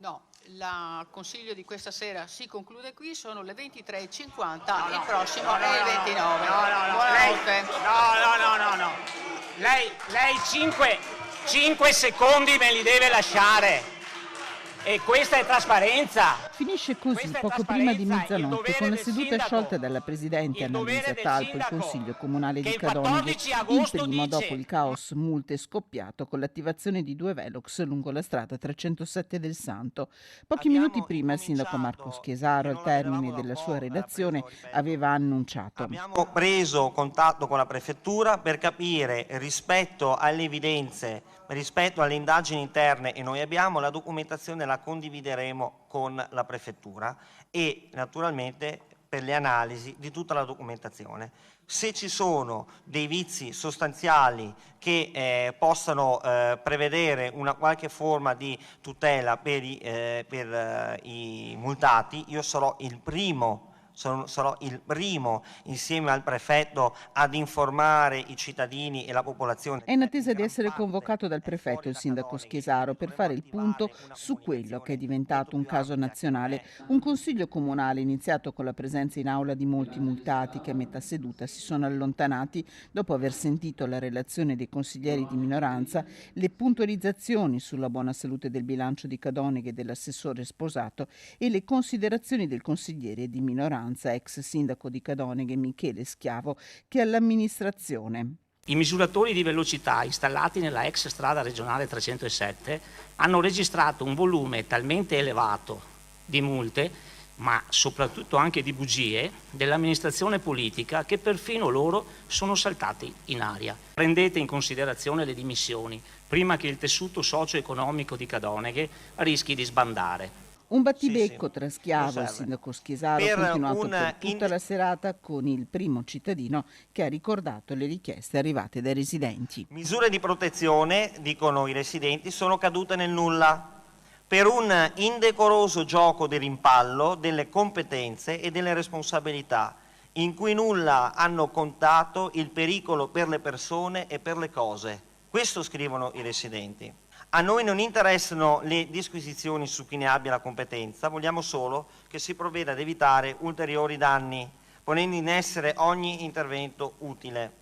No, il consiglio di questa sera si conclude qui, sono le 23:50, il prossimo è il 29. Buonanotte. No. Lei 5 secondi me li deve lasciare. E questa è trasparenza. Finisce così poco prima di mezzanotte con le sedute sciolte dalla Presidente Annalisa Talpo il Consiglio Comunale di Cadoneghe, il primo dopo il caos multe scoppiato con l'attivazione di 2 velox lungo la strada 307 del Santo. Pochi minuti prima il sindaco Marco Schiesaro, al termine della sua relazione, aveva annunciato: abbiamo preso contatto con la Prefettura per capire rispetto alle evidenze, rispetto alle indagini interne, e noi abbiamo la documentazione, la condivideremo con la Prefettura e naturalmente per le analisi di tutta la documentazione. Se ci sono dei vizi sostanziali che possano prevedere una qualche forma di tutela per i multati, io sarò il primo insieme al prefetto ad informare i cittadini e la popolazione. È in attesa di essere convocato dal prefetto il sindaco Schiesaro per fare il punto su quello che è diventato un caso nazionale, un consiglio comunale iniziato con la presenza in aula di molti multati che a metà seduta si sono allontanati dopo aver sentito la relazione dei consiglieri di minoranza, le puntualizzazioni sulla buona salute del bilancio di Cadoneghe e dell'assessore sposato e le considerazioni del consigliere di minoranza, ex sindaco di Cadoneghe Michele Schiavo, che all'amministrazione. I misuratori di velocità installati nella ex strada regionale 307 hanno registrato un volume talmente elevato di multe, ma soprattutto anche di bugie, dell'amministrazione politica che perfino loro sono saltati in aria. Prendete in considerazione le dimissioni prima che il tessuto socio-economico di Cadoneghe rischi di sbandare. Un battibecco tra Schiavo e il sindaco Schiesaro continuato per tutta la serata con il primo cittadino che ha ricordato le richieste arrivate dai residenti. Misure di protezione, dicono i residenti, sono cadute nel nulla per un indecoroso gioco di rimpallo delle competenze e delle responsabilità, in cui nulla hanno contato il pericolo per le persone e per le cose. Questo scrivono i residenti. A noi non interessano le disquisizioni su chi ne abbia la competenza, vogliamo solo che si provveda ad evitare ulteriori danni, ponendo in essere ogni intervento utile.